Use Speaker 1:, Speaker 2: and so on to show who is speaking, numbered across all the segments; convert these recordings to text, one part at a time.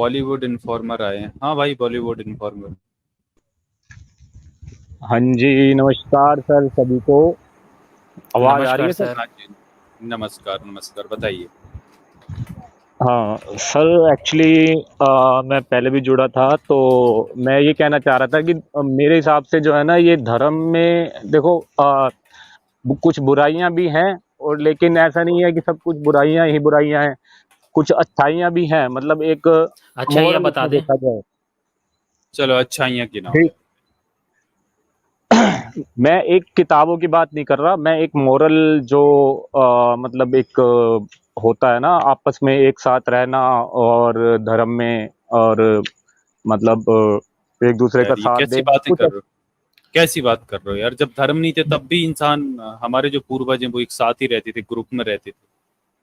Speaker 1: Bollywood informer आए हैं। हाँ भाई, बॉलीवुड इन्फॉर्मर।
Speaker 2: हाँ जी, नमस्कार सर सभी को। आवाज़ आ रही
Speaker 3: नमस्कार
Speaker 2: है सर?
Speaker 3: सर।
Speaker 1: हाँ जी, नमस्कार नमस्कार, बताइए।
Speaker 2: हाँ, सर एक्चुअली मैं पहले भी जुड़ा था, तो मैं ये कहना चाह रहा था कि मेरे हिसाब से जो है ना, ये धर्म में देखो कुछ बुराइयां भी हैं, और लेकिन ऐसा नहीं है कि सब कुछ बुराइयां ही बुराइयां हैं। कुछ अच्छाइयां भी हैं, मतलब एक
Speaker 3: अच्छा, ये
Speaker 2: मोरल
Speaker 3: बता
Speaker 2: उसमें
Speaker 3: दें।
Speaker 2: देखा जाए।
Speaker 1: चलो अच्छाइयाँ गिनाओ
Speaker 2: ठीक,
Speaker 1: यार।
Speaker 2: मैं एक किताबों की बात नहीं कर रहा, मैं एक मोरल जो मतलब एक होता है ना, आपस में एक साथ रहना, और धर्म में, और मतलब एक दूसरे का
Speaker 1: यार ये
Speaker 2: साथ
Speaker 1: कैसी
Speaker 2: देना
Speaker 1: बातें
Speaker 2: कुछ।
Speaker 1: कर रहे हो, कैसी बात कर रहे हो यार? जब धर्म नहीं थे तब भी इंसान, हमारे जो पूर्वज हैं वो एक साथ ही रहते थे, ग्रुप में रहते थे।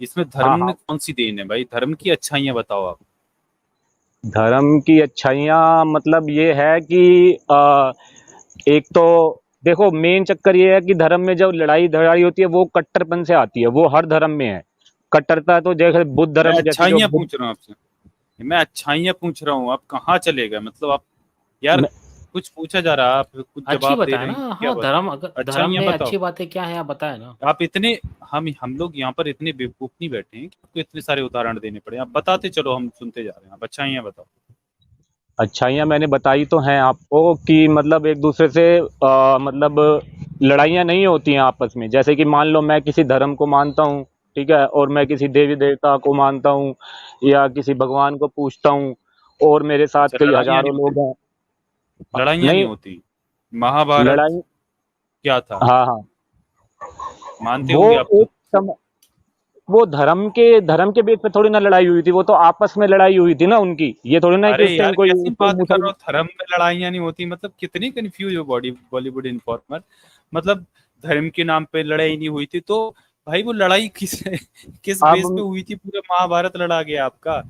Speaker 1: इसमें धर्म
Speaker 2: हाँ
Speaker 1: में
Speaker 2: हाँ,
Speaker 1: कौन सी देन है भाई? धर्म की अच्छाइयाँ बताओ आप।
Speaker 2: धर्म की अच्छाइयाँ मतलब ये है कि एक तो देखो, मेन चक्कर ये है कि धर्म में जब लड़ाई धड़ाई होती है वो कट्टरपन से आती है, वो हर धर्म में है। कट्टरता तो जैसे बुद्ध
Speaker 1: मैं
Speaker 2: धर्म जैसे जो
Speaker 1: अच्छाइयाँ
Speaker 2: बुद्ध,
Speaker 1: पूछ रहा हूँ आपसे, मैं अच्छाइयाँ पूछ रहा हूँ। आप कहाँ चले गए? मतलब आप यार, कुछ पूछा जा रहा है, आप कुछ
Speaker 3: अच्छी
Speaker 1: जवाब दे
Speaker 3: बताए
Speaker 1: रहे
Speaker 3: ना।
Speaker 1: हैं, क्या
Speaker 3: हाँ,
Speaker 1: बात?
Speaker 3: धर्म, अगर धर्म
Speaker 1: अच्छाइयाँ
Speaker 3: में
Speaker 1: बताओ।
Speaker 3: अच्छी बातें क्या है आप बताए ना।
Speaker 1: आप इतने, हम लोग यहाँ पर इतने बेवकूफ नहीं बैठे हैं कि आपको इतने सारे उदाहरण देने पड़े। आप बताते चलो, हम सुनते जा रहे हैं। आप अच्छाइयाँ बताओ।
Speaker 2: अच्छाइयाँ मैंने बताई तो हैं आपको कि मतलब एक दूसरे से मतलब लड़ाइयाँ नहीं होती हैं आपस में। जैसे कि मान लो मैं किसी धर्म को मानता हूँ, ठीक है, और मैं किसी देवी देवता को मानता हूँ, या किसी भगवान को पूजता हूँ, और मेरे साथ
Speaker 1: अच्छा,
Speaker 2: कई
Speaker 1: लड़ाइयाँ नहीं
Speaker 2: हजारों
Speaker 1: होती?
Speaker 2: लोग हैं।
Speaker 1: लड़ाइयाँ नहीं
Speaker 2: नहीं,
Speaker 1: होती? महाभारत
Speaker 2: लड़ाई,
Speaker 1: क्या था?
Speaker 2: हाँ हाँ,
Speaker 1: मानते
Speaker 2: वो
Speaker 1: होंगे आप
Speaker 2: एक
Speaker 1: तो।
Speaker 2: सम, वो धर्म के बेस पे थोड़ी ना लड़ाई हुई थी, वो तो आपस में लड़ाई हुई थी ना उनकी। ये थोड़ी ना कि
Speaker 1: अरे
Speaker 2: उस
Speaker 1: यार,
Speaker 2: टाइम कोई
Speaker 1: कैसी
Speaker 2: कोई
Speaker 1: बात कर रहे
Speaker 2: मुसलमान।
Speaker 1: हो? धर्म में लड़ाइयाँ नहीं होती मतलब? कितनी कंफ्यूज हो बॉलीवुड इन्फॉर्मर। मतलब धर्म के नाम पे लड़ाई नहीं हुई थी तो भाई वो लड़ाई किस किस बेस पे
Speaker 2: अब
Speaker 1: हुई थी? पूरा महाभारत लड़ा गया आपका।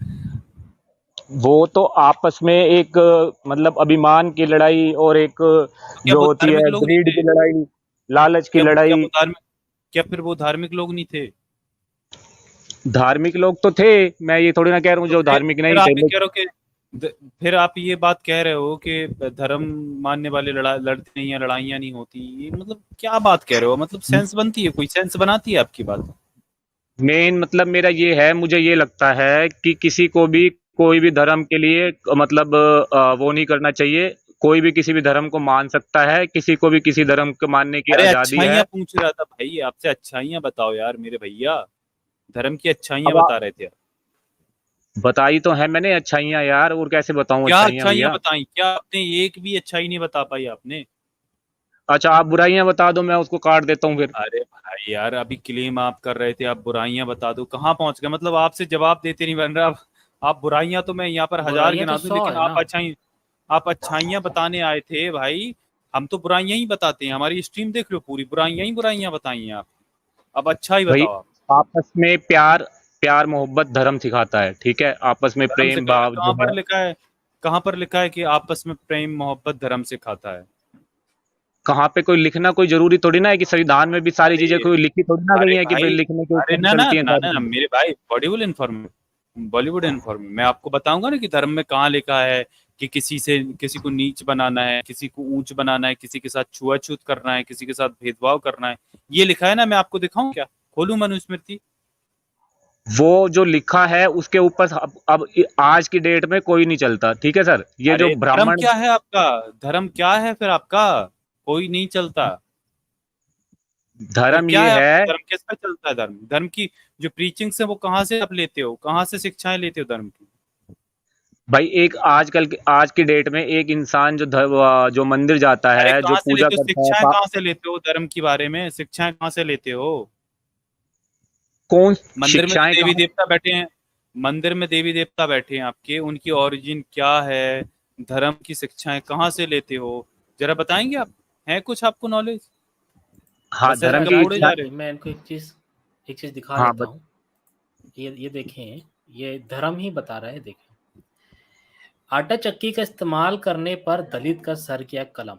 Speaker 2: वो तो आपस में एक मतलब अभिमान की लड़ाई, और एक
Speaker 1: तो क्या
Speaker 2: जो
Speaker 1: वो
Speaker 2: होती
Speaker 1: धार्मिक
Speaker 2: है
Speaker 1: लोग नहीं
Speaker 2: ग्रीड
Speaker 1: थे?
Speaker 2: की लड़ाई, लालच की
Speaker 1: क्या
Speaker 2: लड़ाई।
Speaker 1: वो धार्मिक, क्या फिर वो धार्मिक लोग नहीं थे?
Speaker 2: धार्मिक लोग तो थे, मैं ये थोड़ी ना कह रहा हूँ
Speaker 1: तो
Speaker 2: जो
Speaker 1: फिर
Speaker 2: धार्मिक
Speaker 1: फिर
Speaker 2: नहीं
Speaker 1: आप
Speaker 2: थे,
Speaker 1: ये कह
Speaker 2: लेकिन
Speaker 1: रहे हो कि फिर आप ये बात कह रहे हो कि धर्म मानने वाले लड़ते नहीं है, लड़ाइयाँ नहीं होती। ये मतलब क्या बात कह रहे हो? मतलब सेंस बनती है? कोई सेंस बनाती है आपकी बात?
Speaker 2: मेन मतलब मेरा ये है, मुझे ये लगता है कि किसी को भी कोई भी धर्म के लिए मतलब वो नहीं करना चाहिए। कोई भी किसी भी धर्म को मान सकता है, किसी को भी किसी धर्म को मानने की
Speaker 1: अरे
Speaker 2: आज़ादी है।
Speaker 1: अच्छाइयाँ पूछ रहा था भाई आपसे, अच्छाइयाँ बताओ यार मेरे भैया। धर्म की अच्छाइयाँ
Speaker 2: अब
Speaker 1: बता रहे थे आप।
Speaker 2: बताई तो है मैंने अच्छाइयाँ यार, और कैसे बताऊँ
Speaker 1: क्या
Speaker 2: अच्छाइयाँ
Speaker 1: अच्छाइयाँ
Speaker 2: भैया?
Speaker 1: बताई? क्या आपने एक भी अच्छाई नहीं बता पाई आपने?
Speaker 2: अच्छा, आप बुराइयाँ बता दो, मैं उसको काट देता हूँ फिर।
Speaker 1: अरे भाई यार, अभी क्लेम आप कर रहे थे, आप बुराइयां बता दो, कहाँ पहुंच गए? मतलब आपसे जवाब देते नहीं बन रहा। आप बुराइयां तो मैं यहाँ पर हजार
Speaker 3: बुराइयां तो
Speaker 1: गिना दूं,
Speaker 3: 100
Speaker 1: लेकिन
Speaker 3: है ना।
Speaker 1: आप अच्छाइयां बताने आए थे भाई। हम तो बुराइयां ही बताते हैं, हमारी स्ट्रीम देख लो, पूरी बुराइयां ही बुराइयां बताई हैं आप। अब अच्छा ही
Speaker 2: भाई,
Speaker 1: बताओ आप।
Speaker 2: आपस में प्यार, प्यार मोहब्बत धर्म सिखाता है, ठीक है, आपस में
Speaker 1: धर्म
Speaker 2: प्रेम
Speaker 1: सिखाता है?
Speaker 2: भाव
Speaker 1: कहाँ
Speaker 2: जो है।
Speaker 1: पर लिखा है? कहाँ पर लिखा है कि आपस में प्रेम मोहब्बत धर्म सिखाता है?
Speaker 2: कहाँ पे कोई लिखना कोई जरूरी थोड़ी ना है कि संविधान में भी सारी चीजें
Speaker 1: अरे
Speaker 2: कोई लिखी थोड़ी ना गई
Speaker 1: अरे
Speaker 2: है कि भाई
Speaker 1: भाई,
Speaker 2: लिखने के
Speaker 1: अरे
Speaker 2: ऊपर
Speaker 1: ना ना
Speaker 2: चलती है
Speaker 1: ना
Speaker 2: सारी
Speaker 1: ना
Speaker 2: चीजें।
Speaker 1: मेरे भाई, बॉलीवुड इन्फॉर्मर मैं आपको बताऊंगा ना कि धर्म में कहाँ लिखा है कि किसी को नीच बनाना है, किसी को ऊंच बनाना है, किसी के साथ छुआछूत करना है, किसी के साथ भेदभाव करना है। ये लिखा है ना? मैं आपको दिखाऊं क्या? खोलूं मनुस्मृति?
Speaker 2: वो जो लिखा है उसके ऊपर अब आज की डेट में कोई नहीं चलता, ठीक है सर, ये जो
Speaker 1: अरे धर्म
Speaker 2: ब्राह्मण।
Speaker 1: क्या है आपका? धर्म क्या है फिर आपका? कोई नहीं चलता? फिर
Speaker 2: धर्म
Speaker 1: क्या
Speaker 2: ये
Speaker 1: है
Speaker 2: है,
Speaker 1: आपका? धर्म किस पे चलता है? धर्म धर्म की जो प्रीचिंग्स है वो कहाँ से आप लेते हो? कहाँ से शिक्षाएं लेते हो धर्म की?
Speaker 2: भाई एक आज की डेट में एक इंसान जो मंदिर जाता
Speaker 1: अरे
Speaker 2: है, जो
Speaker 1: कहाँ से
Speaker 2: पूजा
Speaker 1: लेते हो?
Speaker 2: करता है
Speaker 1: शिक्षाएं कहाँ से लेते हो? धर्म के बारे में शिक्षाएं कहाँ से लेते हो?
Speaker 2: कौन
Speaker 1: मंदिर में जो
Speaker 2: शिक्षाएं
Speaker 1: देवी
Speaker 2: कहाँ?
Speaker 1: देवता बैठे हैं, मंदिर में देवी देवता बैठे हैं आपके, उनकी ओरिजिन क्या है? धर्म की शिक्षाएं कहाँ से लेते हो? जरा बताएंगे आप? है कुछ आपको नॉलेज?
Speaker 2: हाँ,
Speaker 1: बस ऐसे
Speaker 2: धर्म
Speaker 1: ही
Speaker 2: की
Speaker 1: कपूड़े
Speaker 2: इच्छा।
Speaker 1: जा रहे हो?
Speaker 3: मैं इनको एक चीज दिखा
Speaker 2: हाँ
Speaker 3: देता हूँ। ये देखें, ये धर्म ही बता रहा है। देखें, आटा चक्की का इस्तेमाल करने पर दलित का सर किया कलम।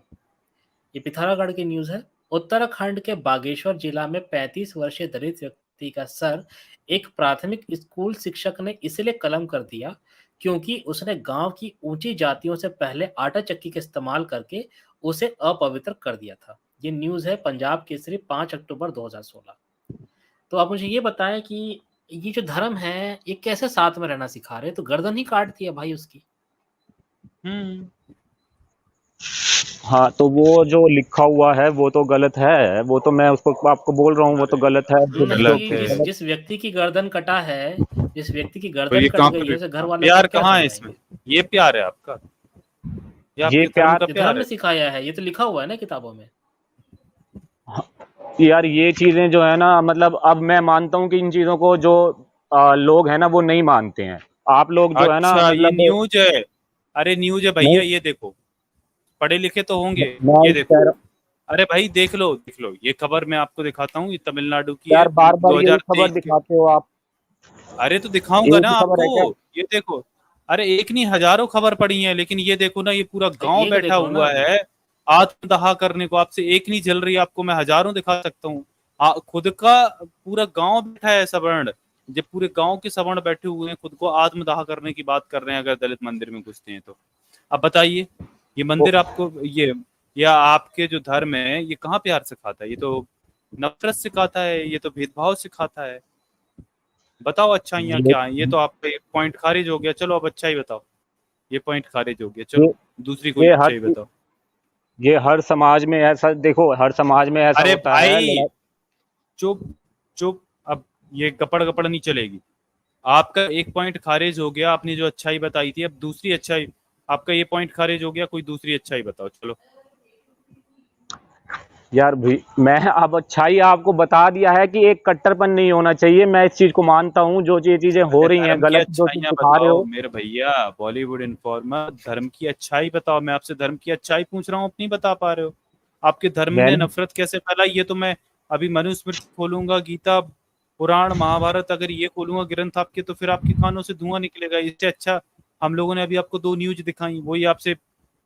Speaker 3: ये पिथौरागढ़ की न्यूज़ है। उत्तराखंड के बागेश्वर जिला में 35 वर्षीय दलित व्यक्ति का सर एक प्राथमिक स्कूल शिक्षक ने इसलिए कलम कर दिया क्योंकि उसने गांव की ऊंची जातियों से पहले आटा चक्की का इस्तेमाल करके उसे अपवित्र कर दिया था। ये न्यूज़ है पंजाब केसरी 5 अक्टूबर 2016। तो आप मुझे ये बताएं कि ये जो धर्म है ये कैसे साथ में रहना सिखा रहे हैं? तो गर्दन ही काट दिया भाई उसकी।
Speaker 1: हम्म
Speaker 2: हाँ, तो वो जो लिखा हुआ है वो तो गलत है, वो तो मैं उसको आपको बोल रहा हूँ, वो तो गलत है।
Speaker 1: गलत
Speaker 3: नहीं,
Speaker 1: है।
Speaker 3: जिस व्यक्ति की गर्दन कटा है, जिस व्यक्ति की
Speaker 1: तो
Speaker 3: गर्दन
Speaker 1: ये
Speaker 3: कट
Speaker 1: कहाँ
Speaker 3: गई
Speaker 1: पर
Speaker 3: है, उसे घर वाले
Speaker 1: प्यार
Speaker 3: उसको क्या
Speaker 1: कहाँ है इसमें?
Speaker 3: समझाएंगे?
Speaker 1: ये प्यार है आपका? ये
Speaker 2: ये
Speaker 1: आपके धर्म
Speaker 2: प्यार
Speaker 1: का
Speaker 3: ये धर्म
Speaker 1: प्यार
Speaker 3: ने
Speaker 1: है?
Speaker 3: सिखाया है, ये तो लिखा हुआ है ना किताबों में।
Speaker 2: यार, ये चीजें जो है ना, मतलब अब मैं मानता हूँ कि इन चीजों को जो लोग हैं ना वो नहीं मानते हैं। आप लोग जो है ना,
Speaker 1: अच्छा, ये
Speaker 2: मतलब
Speaker 1: न्यूज है? अरे न्यूज है भैया,
Speaker 2: नहीं,
Speaker 1: ये देखो, पढ़े लिखे तो होंगे।
Speaker 2: मैं
Speaker 1: ये
Speaker 2: कह
Speaker 1: देखो,
Speaker 2: रहा
Speaker 1: अरे भाई देख लो देख लो, ये खबर मैं आपको दिखाता हूँ, ये तमिलनाडु की
Speaker 2: यार,
Speaker 1: है,
Speaker 2: बार बार यही खबर
Speaker 1: 2023 की।
Speaker 2: दिखाते हो आप।
Speaker 1: अरे तो दिखाऊंगा
Speaker 2: एक
Speaker 1: ना
Speaker 2: ही खबर
Speaker 1: आपको,
Speaker 2: है क्या?
Speaker 1: ये देखो। अरे एक नहीं, हजारों खबर पड़ी हैं, लेकिन ये देखो ना, ये पूरा गांव
Speaker 3: एक
Speaker 1: बैठा
Speaker 3: देखो ना,
Speaker 1: हुआ है आत्मदाह करने को। आपसे एक नहीं जल रही, आपको मैं हजारों दिखा सकता हूँ। खुद का पूरा गांव बैठा है सवर्ण, जब पूरे गांव के सवर्ण बैठे हुए हैं, खुद को आत्मदाह करने की बात कर रहे हैं अगर दलित मंदिर में घुसते हैं तो। अब बताइए, ये मंदिर आपको, ये या आपके जो धर्म है, ये कहाँ प्यार सिखाता है? ये तो नफरत सिखाता है, ये तो भेदभाव सिखाता है। बताओ अच्छाइयाँ
Speaker 2: ये
Speaker 1: क्या है? ये तो आपका एक पॉइंट खारिज हो गया, चलो अब अच्छाई बताओ। ये पॉइंट खारिज हो गया,
Speaker 2: ये
Speaker 1: चलो दूसरी कोई
Speaker 2: ये हर
Speaker 1: अच्छाई बताओ।
Speaker 2: ये हर समाज में ऐसा, देखो, हर समाज में ऐसा
Speaker 1: अरे
Speaker 2: होता है
Speaker 1: भाई
Speaker 2: लड़ाई।
Speaker 1: चुप चुप, अब ये गपड़ गपड़ नहीं चलेगी। आपका एक पॉइंट खारिज हो गया, आपने जो अच्छाई बताई थी, अब दूसरी अच्छाई। आपका ये पॉइंट खारिज हो गया, कोई दूसरी अच्छाई बताओ चलो।
Speaker 2: यार भाई, मैं अब अच्छाई आपको बता दिया है कि एक कट्टरपन नहीं होना चाहिए। मैं इस चीज को मानता हूँ, जो चीजें हो
Speaker 1: अरे
Speaker 2: रही हैं
Speaker 1: धर्म की
Speaker 2: गलत, जो चीज
Speaker 1: अच्छाइयाँ
Speaker 2: दिखा रहे
Speaker 1: बताओ
Speaker 2: हो।
Speaker 1: मेरे भैया, बॉलीवुड इन्फॉर्मर, धर्म की अच्छाई बताओ। मैं आपसे धर्म की अच्छाई पूछ रहा हूँ, अपनी बता पा रहे हो? आपके धर्म ने
Speaker 2: मैंने
Speaker 1: नफरत कैसे फैलाई, ये तो मैं अभी मनुस्मृति खोलूंगा, गीता पुराण महाभारत अगर ये खोलूंगा ग्रंथ आपके, तो फिर आपके कानों से धुआं निकलेगा। इससे अच्छा हम लोगों ने अभी आपको 2 न्यूज दिखाई, वही आपसे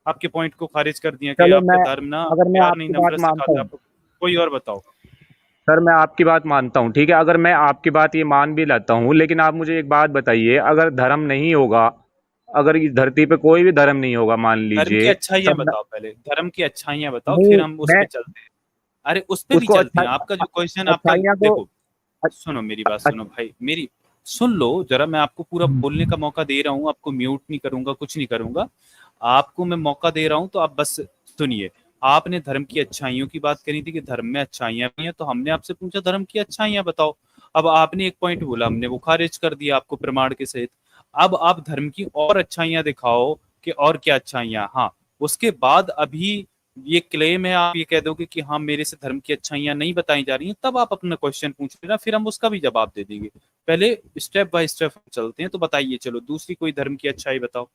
Speaker 1: आपके पॉइंट को खारिज कर दिया कि
Speaker 2: चलो,
Speaker 1: आपका
Speaker 2: मैं
Speaker 1: धर्म ना
Speaker 2: अगर मैं
Speaker 1: प्यार नहीं
Speaker 2: आपकी बात
Speaker 1: नफरत
Speaker 2: मानता
Speaker 1: सिखाता।
Speaker 2: हूँ,
Speaker 1: आप कोई और बताओ।
Speaker 2: सर मैं आपकी बात मानता हूँ, ठीक है, अगर मैं आपकी बात ये मान भी लेता हूँ, लेकिन आप मुझे एक बात बताइए, अगर धर्म नहीं होगा, अगर इस धरती पे कोई भी धर्म नहीं होगा, मान
Speaker 1: धर्म की
Speaker 2: लीजिए,
Speaker 1: अच्छाइयां
Speaker 2: सब
Speaker 1: बताओ, पहले धर्म की अच्छाइयां बताओ,
Speaker 2: नहीं,
Speaker 1: फिर हम उस
Speaker 2: मैं
Speaker 1: पे चलते हैं। अरे उस पे भी
Speaker 2: उसको
Speaker 1: चलते
Speaker 2: अच्छा,
Speaker 1: हैं, आपका जो क्वेश्चन आपका,
Speaker 2: अच्छाइयाँ को
Speaker 1: देखो सुनो मेरी बात, सुनो भाई मेरी, सुन लो जरा, मैं आपको पूरा बोलने का मौका दे रहा हूँ, आपको म्यूट नहीं करूंगा, कुछ नहीं करूंगा, आपको मैं मौका दे रहा हूँ, तो आप बस सुनिए। आपने धर्म की अच्छाइयों की बात करी थी कि धर्म में अच्छाइयां भी हैं, तो हमने आपसे पूछा धर्म की अच्छाइयां बताओ। अब आपने एक पॉइंट बोला, हमने वो खारिज कर दिया आपको प्रमाण के सहित। अब आप धर्म की और अच्छाइयां दिखाओ कि और क्या अच्छाइयां। हाँ, उसके बाद अभी ये क्लेम है, आप ये कह दोगे कि हाँ मेरे से धर्म की अच्छाइयां नहीं बताई जा रही हैं, तब आप अपना क्वेश्चन पूछ लेना, फिर हम उसका भी जवाब दे देंगे। पहले स्टेप बाय स्टेप चलते हैं, तो बताइए चलो दूसरी कोई धर्म की अच्छाई बताओ।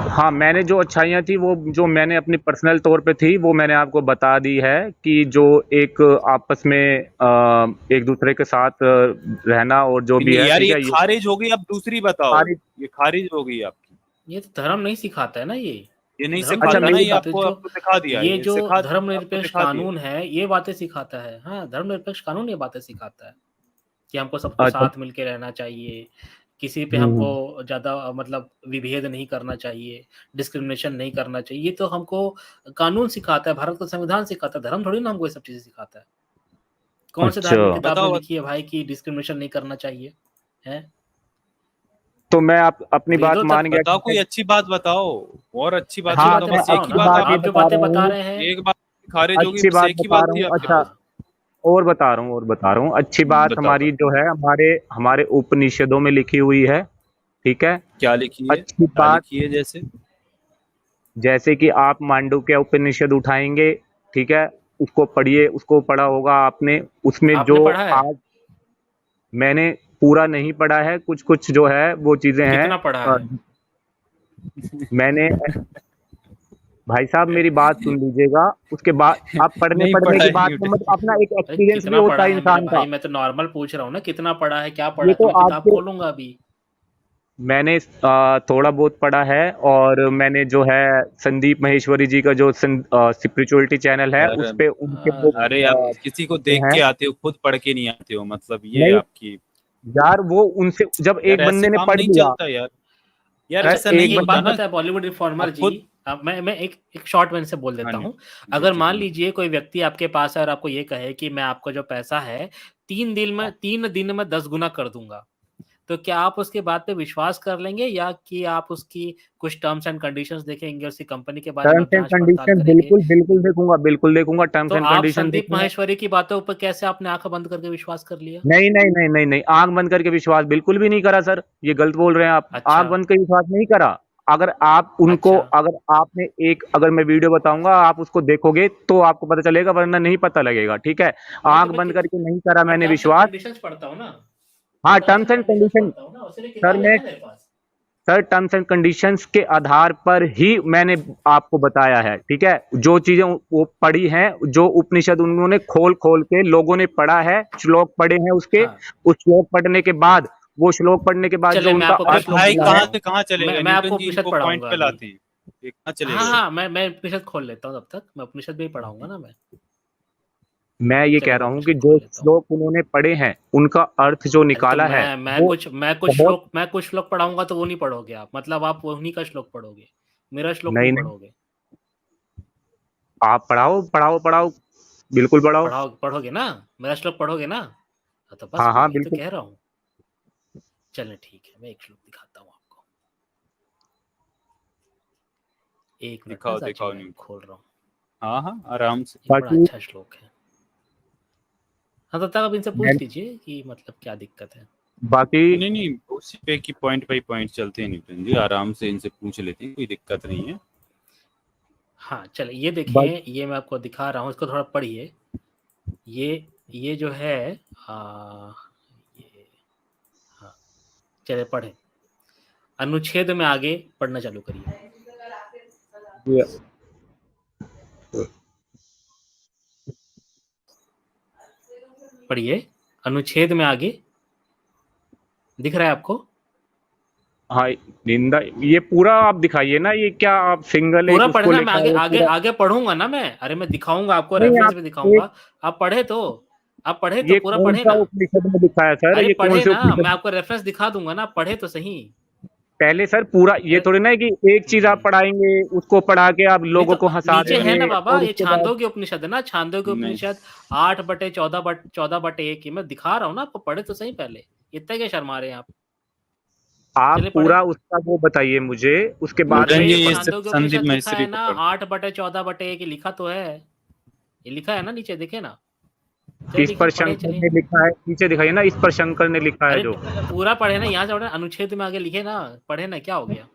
Speaker 2: हाँ, मैंने जो अच्छाइयाँ थी, वो जो मैंने अपनी पर्सनल तौर पे थी, वो मैंने आपको बता दी है कि जो एक आपस में एक दूसरे के साथ रहना और जो भी
Speaker 1: नहीं
Speaker 2: है,
Speaker 1: यार,
Speaker 2: ठीक
Speaker 1: ये
Speaker 2: है, ये
Speaker 1: खारिज हो गई, अब दूसरी बताओ।
Speaker 2: सारी।
Speaker 1: ये खारिज हो गई आपकी।
Speaker 3: ये तो धर्म नहीं सिखाता है ना
Speaker 1: ये नहीं
Speaker 3: धर्म तो
Speaker 2: अच्छा,
Speaker 3: ये
Speaker 1: सिखाता ना,
Speaker 3: नहीं
Speaker 2: मेरी
Speaker 1: ये
Speaker 2: बात,
Speaker 3: सिखाता
Speaker 1: आपको
Speaker 3: जो
Speaker 1: आपको दिखा दिया,
Speaker 3: ये
Speaker 1: ये
Speaker 3: जो
Speaker 1: सिखा आपको
Speaker 3: धर्मनिरपेक्ष
Speaker 1: दिखा दिया।
Speaker 3: कानून है ये बातें सिखाता है। हाँ, धर्मनिरपेक्ष कानून ये बातें सिखाता है कि हमको सबको
Speaker 2: अच्छा,
Speaker 3: साथ मिलके रहना चाहिए, किसी पे
Speaker 2: हम्म,
Speaker 3: हमको ज़्यादा मतलब विभेद नहीं करना चाहिए, डिस्क्रिमिनेशन नहीं करना चाहिए। ये तो हमको कानून सिखाता है, भारत का संविधान सिखाता है, धर्म थोड़ी ना हमको ये सब चीज़ें सिखाता है। कौन से
Speaker 2: अच्छा,
Speaker 3: धार्मिक किताब में
Speaker 1: बताओ
Speaker 3: लिखी है भाई कि डिस्क्रिमिनेशन नहीं करना चाहिए? हैं?
Speaker 2: तो मैं अपनी बात
Speaker 3: वेदों तक
Speaker 2: मान गया
Speaker 1: बताओ, कोई
Speaker 2: कि
Speaker 1: अच्छी बात बताओ, और अच्छी बात
Speaker 3: अच्छी
Speaker 2: हाँ,
Speaker 1: बताओ,
Speaker 3: बातें
Speaker 2: मैं
Speaker 1: बस एक
Speaker 3: बताओ
Speaker 1: ही
Speaker 3: ना,
Speaker 2: अच्छी
Speaker 1: बात
Speaker 2: बात ये
Speaker 3: आप
Speaker 1: आपने,
Speaker 3: जो
Speaker 2: बता
Speaker 3: बातें
Speaker 2: रहा
Speaker 3: बता
Speaker 2: हूँ,
Speaker 3: रहे हैं।
Speaker 1: एक बात खारिज होगी,
Speaker 2: अच्छी
Speaker 1: बस
Speaker 2: बात
Speaker 1: एक ही
Speaker 2: बता
Speaker 1: बात
Speaker 2: रहा
Speaker 1: थी
Speaker 2: हूँ।
Speaker 1: आपके
Speaker 2: अच्छा,
Speaker 1: पास।
Speaker 2: और बता रहा हूँ, और बता रहा हूँ, अच्छी बात
Speaker 1: बताओ
Speaker 2: हमारी
Speaker 1: बताओ,
Speaker 2: जो है, हमारे हमारे उपनिषदों में लिखी हुई है, ठीक है।
Speaker 1: क्या लिखी है,
Speaker 2: अच्छी
Speaker 1: क्या
Speaker 2: बात,
Speaker 1: लिखी है जैसे?
Speaker 2: जैसे कि आप मांडुक्य उपनिषद उठाएंगे, ठीक है, उसको पढ़िए, उसको पढ़ा होगा आपने, उसमें
Speaker 3: आपने
Speaker 2: जो
Speaker 3: पढ़ा है?
Speaker 2: आज, मैंने पूरा नहीं पढ़ा है, कुछ कुछ जो है वो चीजें हैं।
Speaker 3: कितना पढ़ा
Speaker 2: अ,
Speaker 3: है?
Speaker 2: मैंने, भाई साहब मेरी बात सुन लीजिएगा, उसके बाद आप पढ़ने
Speaker 1: नहीं
Speaker 2: पढ़ने
Speaker 1: पढ़ा
Speaker 2: की
Speaker 1: है,
Speaker 2: बात में
Speaker 1: म्यूट।
Speaker 2: मत, अपना एक
Speaker 3: अरे
Speaker 2: एक्सपीरियंस भी
Speaker 3: कितना
Speaker 2: होता
Speaker 3: पढ़ा
Speaker 2: है
Speaker 3: है मेरे
Speaker 2: इंसान का।
Speaker 3: भाई? मैं तो नॉर्मल पूछ रहा हूँ ना, कितना पढ़ा है, क्या पढ़ा
Speaker 2: ये
Speaker 3: है? तो
Speaker 2: तो
Speaker 3: मैं किताब
Speaker 2: आपके,
Speaker 3: खोलूंगा अभी।
Speaker 2: मैंने थोड़ा बहुत पढ़ा है, और मैंने जो है संदीप माहेश्वरी जी का जो स्पिरिचुअलिटी चैनल है,
Speaker 1: अरे
Speaker 2: उस पे उनके वो
Speaker 1: अरे, आप किसी को देख
Speaker 2: हैं।
Speaker 1: के आते हो, खुद पढ़ के नहीं आते हो, मतलब ये
Speaker 2: नहीं
Speaker 1: आपकी।
Speaker 2: यार, वो उनसे जब
Speaker 1: यार
Speaker 2: एक
Speaker 1: ऐसे
Speaker 2: बंदे ने
Speaker 1: काम
Speaker 2: पढ़
Speaker 1: नहीं
Speaker 2: लिया,
Speaker 1: चलता यार। यार
Speaker 3: अच्छा,
Speaker 1: ऐसा नहीं
Speaker 3: एक
Speaker 1: होता
Speaker 3: बात
Speaker 1: ना।
Speaker 3: बताए बॉलीवुड रिफॉर्मर
Speaker 1: आप
Speaker 3: जी,
Speaker 1: खुद
Speaker 3: मैं एक शॉर्ट में से बोल
Speaker 1: हाँ
Speaker 3: देता
Speaker 1: जी
Speaker 3: हूँ।
Speaker 1: जी
Speaker 3: अगर
Speaker 1: जी
Speaker 3: मान
Speaker 1: बोलिए।
Speaker 3: लीजिए कोई व्यक्ति आपके पास है और आपको ये कहे कि मैं आपका जो पैसा है 3 दिन में 10 गुना कर दूंगा, तो क्या आप उसके बात पे विश्वास कर लेंगे, या कि आप उसकी कुछ टर्म्स एंड कंडीशंस देखेंगे, उसकी कंपनी के बारे में आप
Speaker 2: टर्म्स एंड
Speaker 3: जांच पड़ताल
Speaker 2: कंडीशन
Speaker 3: करेंगे?
Speaker 2: बिल्कुल बिल्कुल देखूंगा, बिल्कुल देखूंगा,
Speaker 3: तो
Speaker 2: टर्म्स एंड
Speaker 3: आप
Speaker 2: कंडीशन
Speaker 3: संदीप
Speaker 2: देखूंगा।
Speaker 3: माहेश्वरी की बातों पर कैसे आपने आंख बंद करके विश्वास कर लिया?
Speaker 2: नहीं नहीं नहीं नहीं नहीं, आंख बंद करके विश्वास बिल्कुल भी नहीं करा सर, ये गलत बोल रहे हैं आप।
Speaker 3: अच्छा,
Speaker 2: आंख बंद करके विश्वास नहीं करा। अगर आप उनको,
Speaker 3: अच्छा,
Speaker 2: अगर आपने एक, अगर मैं वीडियो बताऊंगा आप उसको देखोगे तो आपको पता चलेगा, वरना नहीं पता लगेगा, ठीक है।
Speaker 3: नहीं तो
Speaker 2: आंख बंद करके नहीं करा
Speaker 3: मैं
Speaker 2: मैंने
Speaker 3: टर्म्स एंड
Speaker 2: विश्वास।
Speaker 3: कंडीशंस पढ़ता हूँ ना, मैं
Speaker 2: हाँ,
Speaker 3: terms
Speaker 2: terms
Speaker 3: and
Speaker 2: and
Speaker 3: conditions
Speaker 2: condition.
Speaker 3: पढ़ता हूँ ना, उसके लिए
Speaker 2: सर
Speaker 3: किताब है
Speaker 2: मैं,
Speaker 3: ना मेरे पास।
Speaker 2: सर टर्म्स एंड कंडीशंस के आधार पर ही मैंने आपको बताया है, ठीक है। जो चीजें वो पढ़ी हैं, जो उपनिषद उन्होंने खोल खोल के लोगों ने पढ़ा है, श्लोक पढ़े हैं उसके,
Speaker 3: हाँ,
Speaker 2: उस श्लोक पढ़ने के बाद, वो श्लोक पढ़ने के बाद जो
Speaker 3: चले मैं
Speaker 2: उनका
Speaker 3: आपको
Speaker 1: अरे
Speaker 3: कुछ
Speaker 2: अर्थ
Speaker 3: श्लोक
Speaker 1: भाई
Speaker 2: निकला
Speaker 3: दिखाता
Speaker 2: है।
Speaker 1: कहाँ से
Speaker 3: हूँ।
Speaker 1: कहाँ चले गए
Speaker 3: मैं
Speaker 1: न्यूटन
Speaker 3: आपको
Speaker 1: जी,
Speaker 3: उपनिषद
Speaker 1: इनको पॉइंट
Speaker 3: पढ़ाऊंगा
Speaker 1: पे
Speaker 3: अभी।
Speaker 1: लाते हैं, ये कहाँ चले
Speaker 3: हाँ
Speaker 1: गए।
Speaker 3: हाँ, मैं उपनिषद खोल लेता हूँ, तब तक मैं उपनिषद भी पढ़ाऊंगा ना मैं।
Speaker 2: मैं ये कह
Speaker 3: चलिए मैं
Speaker 2: रहा हूँ कि
Speaker 3: उपनिषद
Speaker 2: जो
Speaker 3: खोल लेता हूँ।
Speaker 2: श्लोक उन्होंने पढ़े हैं, उनका अर्थ जो
Speaker 3: अरे तो
Speaker 2: निकाला है, वो बहुत।
Speaker 3: मैं कुछ श्लोक पढ़ाऊंगा तो वो नहीं पढ़ोगे आप, मतलब आप उन्हीं का श्लोक पढ़ोगे, मेरा श्लोक नहीं
Speaker 2: नहीं नहीं,
Speaker 3: पढ़ोगे।
Speaker 2: आप पढ़ाओ पढ़ाओ पढ़ाओ, बिल्कुल पढ़ाओ।
Speaker 3: पढ़ोगे ना, मेरा श्लोक पढ़ोगे ना? हाँ, तो बस
Speaker 2: हाँ
Speaker 3: मैं
Speaker 2: हाँ
Speaker 3: वही तो
Speaker 2: बिल्कुल।
Speaker 3: कह रहा हूँ। चलिए ठीक है, मैं एक श्लोक दिखाता हूँ आपको। एक मिनट ना
Speaker 1: दिखाओ
Speaker 3: चाची,
Speaker 1: दिखाओ
Speaker 3: मैं
Speaker 1: न्यूटन।
Speaker 3: खोल रहा हूँ।
Speaker 1: हाँ हाँ आराम से।
Speaker 3: एक बड़ा
Speaker 2: बाकी
Speaker 3: अच्छा श्लोक है। हाँ, तब तक आप इनसे
Speaker 2: मैं,
Speaker 3: पूछ लीजिए कि मतलब क्या दिक्कत है।
Speaker 2: बाकी
Speaker 1: नहीं नहीं, उसी पे की पॉइंट बाई पॉइंट चलते हैं न्यूटन जी, आराम से इनसे पूछ लेते हैं, कोई दिक्कत नहीं है।
Speaker 3: हाँ, चलिए ये
Speaker 2: बाकी
Speaker 3: देखें, ये मैं आपको दिखा रहा हूँ, इसको थोड़ा पढ़िए। ये जो है, ये, हाँ, चलिए पढ़ें। अनुच्छेद में आगे पढ़ना चालू करिए।
Speaker 2: ये
Speaker 3: पढ़िए, अनुच्छेद में आगे, दिख रहा है आपको?
Speaker 2: हाँ, निंदा, ये पूरा आप दिखाइए ना, ये क्या आप सिंगल एक
Speaker 3: पूरा पढ़े
Speaker 2: उसको
Speaker 3: ना, मैं
Speaker 2: लिखा
Speaker 3: आगे
Speaker 2: है
Speaker 3: आगे
Speaker 2: पूरा।
Speaker 3: आगे पढ़ूंगा ना मैं। अरे मैं दिखाऊंगा आपको,
Speaker 2: नहीं,
Speaker 3: रेफरेंस
Speaker 2: आप
Speaker 3: भी
Speaker 2: एक,
Speaker 3: दिखाऊंगा। आप पढ़े तो, आप पढ़े तो
Speaker 2: ये
Speaker 3: पूरा
Speaker 2: कौन
Speaker 3: पढ़े
Speaker 2: सा
Speaker 3: ना।
Speaker 2: उपनिषद में लिखा है सर,
Speaker 3: अरे
Speaker 2: ये कौन
Speaker 3: पढ़े
Speaker 2: से
Speaker 3: ना, मैं
Speaker 2: उपनिषद।
Speaker 3: आपको रेफरेंस दिखा दूंगा ना, पढ़े तो सही।
Speaker 2: पहले सर पूरा, ये
Speaker 3: अरे
Speaker 2: थोड़ी ना है कि एक चीज आप
Speaker 3: हम्म,
Speaker 2: पढ़ाएंगे, उसको पढ़ा के आप
Speaker 3: नहीं
Speaker 2: लोगों
Speaker 3: तो
Speaker 2: को हंसा
Speaker 3: नीचे है
Speaker 2: देंगे
Speaker 3: ना बाबा,
Speaker 2: और
Speaker 3: ये
Speaker 2: उसके बाद।
Speaker 3: छांदोग्य उपनिषद है ना, छांदोग्य
Speaker 1: नहीं
Speaker 3: उपनिषद 8/14/1 की मैं दिखा रहा हूँ ना आपको, पढ़े तो सही पहले। इतना क्या शर्मा रहे हैं आप?
Speaker 2: आप
Speaker 3: चलिए पढ़े।
Speaker 2: पूरा उसका वो बताइए मुझे, उसके बाद
Speaker 3: अरे
Speaker 2: में
Speaker 1: न्यूटन जी,
Speaker 2: ये
Speaker 1: ये
Speaker 2: पढ़।
Speaker 1: सिर्फ
Speaker 3: छांदोग्य
Speaker 1: संदीप
Speaker 3: उपनिषद लिखा
Speaker 1: महेश्वरी
Speaker 3: है
Speaker 1: को
Speaker 3: ना,
Speaker 1: पढ़।
Speaker 3: 8/14/1 लिखा तो है, ये लिखा है ना नीचे, देखे ना। चलिए
Speaker 2: इस
Speaker 3: लिखिए,
Speaker 2: पर
Speaker 3: पढ़े
Speaker 2: शंकर
Speaker 3: चलिए।
Speaker 2: ने लिखा है, नीचे दिखाइए ना, इस पर शंकर ने लिखा है
Speaker 3: अरे
Speaker 2: जो।
Speaker 3: पूरा पढ़े ना, यहाँ से पढ़े, अनुच्छेद में आगे लिखे ना, पढ़े ना, क्या हो गया?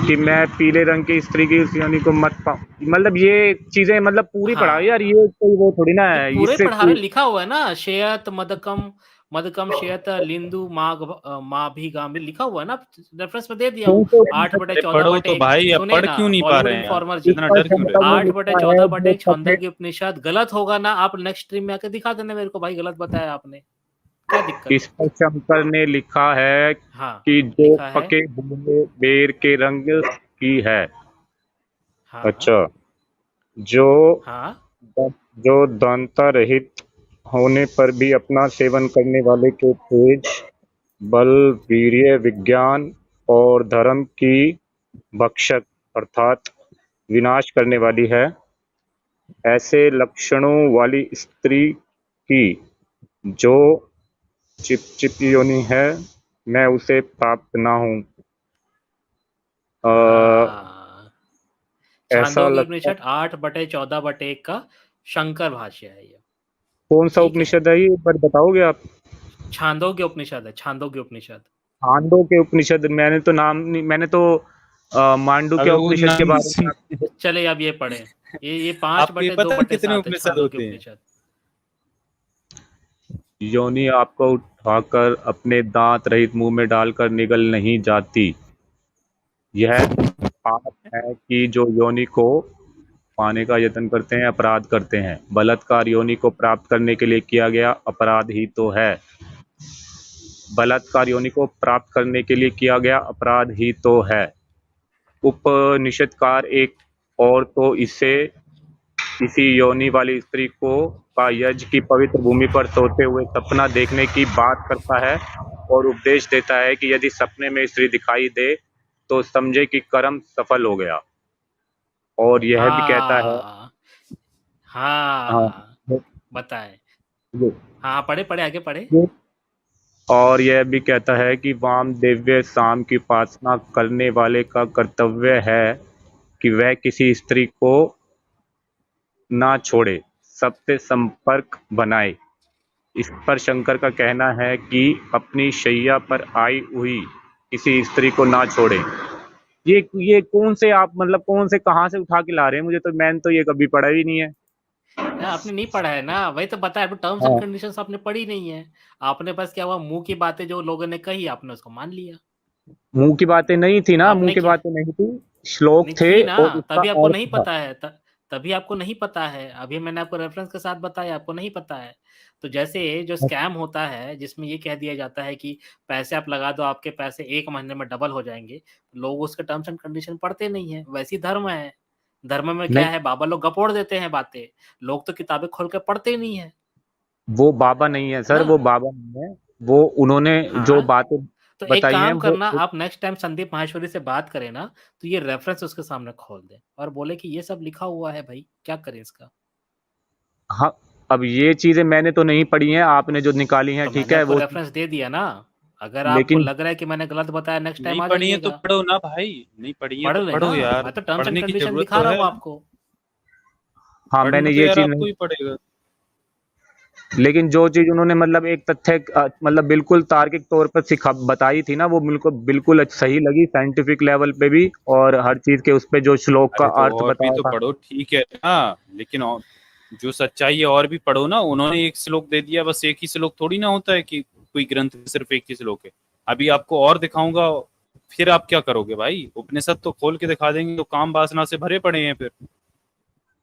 Speaker 2: कि मैं पीले रंग की स्त्री की उस योनि को मत पाऊं, मतलब ये चीजें, मतलब पूरी पढ़ा यार,
Speaker 3: हाँ,
Speaker 2: ये कोई वो थोड़ी ना
Speaker 3: अरे
Speaker 2: है
Speaker 3: पूरे
Speaker 2: इससे
Speaker 3: पढ़ा रहे,
Speaker 2: कोई।
Speaker 3: लिखा हुआ है ना, शेयत मदकम, मदकम शेयत लिंदु माँ भी गांव में लिखा हुआ है ना, रेफरेंस में दे दिया
Speaker 2: कौन
Speaker 3: हूँ।
Speaker 2: से
Speaker 3: आठ
Speaker 2: उपनिषद
Speaker 3: बटे
Speaker 1: अरे
Speaker 3: चौदह
Speaker 1: पढ़ो
Speaker 3: बटे
Speaker 1: तो
Speaker 3: एक
Speaker 1: भाई, अब
Speaker 3: सुने
Speaker 1: पढ़
Speaker 3: ना,
Speaker 1: क्यों नहीं पा
Speaker 3: बॉलीवुड
Speaker 1: रहे हैं आप,
Speaker 3: इन्फॉर्मर
Speaker 2: इस
Speaker 3: जी।
Speaker 1: इतना
Speaker 2: पर
Speaker 1: डर क्यों रहे
Speaker 2: शंकर
Speaker 1: हैं।
Speaker 2: ने
Speaker 3: आठ बटे
Speaker 2: लिखा
Speaker 3: चौदह
Speaker 2: है
Speaker 3: बटे
Speaker 2: जो
Speaker 3: एक
Speaker 2: सफेद।
Speaker 3: छांदोग्य उपनिषद गलत होगा ना, आप नेक्स्ट स्ट्रीम में आके दिखा देना मेरे को, भाई गलत बताया आपने, क्या दिक्कत
Speaker 2: इस
Speaker 3: है?
Speaker 2: पर शंकर ने लिखा है
Speaker 3: हाँ,
Speaker 2: कि जो
Speaker 3: लिखा है।
Speaker 2: पके हुए बेर के रंग की है।
Speaker 3: हाँ,
Speaker 2: अच्छा। जो
Speaker 3: हाँ,
Speaker 2: जो दांता रहित होने पर भी अपना सेवन करने वाले के तेज, बल, वीर्य, विज्ञान और धर्म की भक्षक अर्थात विनाश करने वाली है, ऐसे लक्षणों वाली स्त्री की जो चिपचिप योनि है, मैं उसे प्राप्त ना हूँ।
Speaker 3: हाँ,
Speaker 2: ऐसा
Speaker 3: छांदोग्य
Speaker 2: लगता।
Speaker 3: उपनिषद 8/14/1 का शंकर भाष्य है ये।
Speaker 2: कौन सा
Speaker 3: ठीक है,
Speaker 2: उपनिषद है ये, एक बार बताओगे आप।
Speaker 3: छांदोग्य उपनिषद है, छांदोग्य उपनिषद।
Speaker 2: छांदोग्य के उपनिषद, मैंने तो नाम नहीं, मैंने तो मांडुक्य
Speaker 1: अबे वो
Speaker 2: उपनिषद के
Speaker 1: नाम
Speaker 2: बारे में
Speaker 1: सुन,
Speaker 2: आपको।
Speaker 3: चले अब ये पढ़े, ये पांच
Speaker 1: आपको ये
Speaker 3: बटे दो
Speaker 1: पता है
Speaker 3: बटे
Speaker 1: कितने
Speaker 3: सात है
Speaker 1: उपनिषद
Speaker 3: छांदोग्य
Speaker 1: होते हैं।
Speaker 3: उपनिषद।
Speaker 2: योनि आपको उठाकर अपने दांत रहित मुंह में डालकर निगल नहीं जाती। यह पाप है कि जो योनि को पाने का यत्न करते हैं, अपराध करते हैं। बलात्कार योनि को प्राप्त करने के लिए किया गया अपराध ही तो है। बलात्कार योनि को प्राप्त करने के लिए किया गया अपराध ही तो है। उपनिषदकार एक और तो इसे किसी योनि वाली स्त्री को का यज्ञ की पवित्र भूमि पर सोते हुए सपना देखने की बात करता है और उपदेश देता है कि यदि सपने में स्त्री दिखाई दे तो समझे कि कर्म सफल हो गया। और यह भी कहता है,
Speaker 3: हाँ
Speaker 2: हाँ,
Speaker 3: हाँ, बताए।
Speaker 2: ये-
Speaker 3: हाँ, पढ़े पढ़े, आगे पढ़े।
Speaker 2: ये- और यह भी कहता है कि वाम दिव्य शाम की उपासना करने वाले का कर्तव्य है कि वह किसी स्त्री को ना छोड़े, सबसे संपर्क बनाए। इस पर शंकर का कहना है कि अपनी शैया पर आई हुई किसी स्त्री को ना छोड़े। ये कौन से आप मतलब कौन से कहाँ से उठा के ला रहे हैं? मुझे तो, मैंने तो ये कभी पढ़ा ही नहीं है।
Speaker 3: आपने नहीं पढ़ा है ना, वही तो बताया, टर्म्स एंड
Speaker 2: हाँ,
Speaker 3: कंडीशंस आपने पढ़ी नहीं है। आपने बस क्या हुआ, मुंह की बातें जो लोगों ने कही आपने उसको मान लिया।
Speaker 2: मुंह की बातें नहीं थी ना, मुंह
Speaker 3: आपने
Speaker 2: की
Speaker 3: क्या,
Speaker 2: बातें नहीं थी, श्लोक
Speaker 3: नहीं
Speaker 2: थे
Speaker 3: थी ना,
Speaker 2: और उसका
Speaker 3: तभी आपको
Speaker 2: अर्थ
Speaker 3: नहीं
Speaker 2: था।
Speaker 3: पता है तभी आपको नहीं पता है। अभी मैंने आपको रेफरेंस के साथ बताया, आपको नहीं पता है। तो जैसे जो स्कैम होता है जिसमें ये कह दिया जाता है कि पैसे आप लगा दो, आपके पैसे 1 महीने में डबल हो जाएंगे, लोग उसके टर्म्स एंड कंडीशन पढ़ते नहीं है। वैसी धर्म है। धर्म में क्या
Speaker 2: नहीं,
Speaker 3: है, बाबा लोग गपोड़ देते हैं बातें, लोग तो किताबें खोल के पढ़ते नहीं है,
Speaker 2: वो बाबा नहीं है
Speaker 3: है
Speaker 2: सर,
Speaker 3: ना।
Speaker 2: वो बाबा नहीं है। वो उन्होंने जो
Speaker 3: हाँ,
Speaker 2: बातें
Speaker 3: तो एक
Speaker 2: बताई हैं
Speaker 3: काम
Speaker 2: वो
Speaker 3: करना, आप नेक्स्ट टाइम संदीप माहेश्वरी से बात करें ना, तो ये रेफरेंस उसके सामने खोल दें और बोले कि ये सब लिखा हुआ है भाई, क्या करें इसका।
Speaker 2: हाँ, अब ये चीजें मैंने तो नहीं पढ़ी हैं, आपने जो निकाली हैं
Speaker 3: तो
Speaker 2: ठीक
Speaker 3: मैंने
Speaker 2: है
Speaker 3: आपको
Speaker 2: वो।
Speaker 3: रेफरेंस दे दिया ना। अगर आपको
Speaker 2: लेकिन
Speaker 3: लग रहा है कि मैंने गलत बताया, नेक्स्ट टाइम
Speaker 1: नहीं
Speaker 3: आ
Speaker 1: पढ़ी है तो
Speaker 3: जाइएगा,
Speaker 1: पढ़ो ना भाई, नहीं पढ़ी है
Speaker 3: पढ़
Speaker 1: तो
Speaker 3: लेना।
Speaker 1: पढ़ो यार,
Speaker 3: मैं तो टर्म्स एंड
Speaker 1: पढ़ने की
Speaker 3: कंडीशन
Speaker 1: जरूरत
Speaker 3: दिखा
Speaker 1: तो
Speaker 3: रहा
Speaker 1: है।
Speaker 3: हूँ आपको।
Speaker 2: हाँ,
Speaker 1: पढ़ना
Speaker 2: मैंने
Speaker 1: तो
Speaker 2: ये
Speaker 1: यार
Speaker 2: चीज
Speaker 1: आपको
Speaker 2: नहीं,
Speaker 1: ही पड़ेगा।
Speaker 2: लेकिन जो चीज उन्होंने मतलब एक तथ्य मतलब बिल्कुल तार्किक तौर पर सिखा बताई थी ना, वो बिल्कुल बिल्कुल सही लगी साइंटिफिक लेवल पे भी, और हर चीज के उस पे जो श्लोक का
Speaker 1: अरे तो
Speaker 2: अर्थ
Speaker 1: और भी
Speaker 2: बताया
Speaker 1: तो
Speaker 2: था।
Speaker 1: पढ़ो, ठीक है ना, लेकिन और जो सच्चाई है और भी पढ़ो ना। उन्होंने एक श्लोक दे दिया, बस एक ही श्लोक थोड़ी ना होता है कि कोई ग्रंथ में सिर्फ एक ही श्लोक है। अभी आपको और दिखाऊंगा, फिर आप क्या करोगे भाई? उपनिषद तो खोल के दिखा देंगे तो काम वासना से भरे पड़े हैं फिर।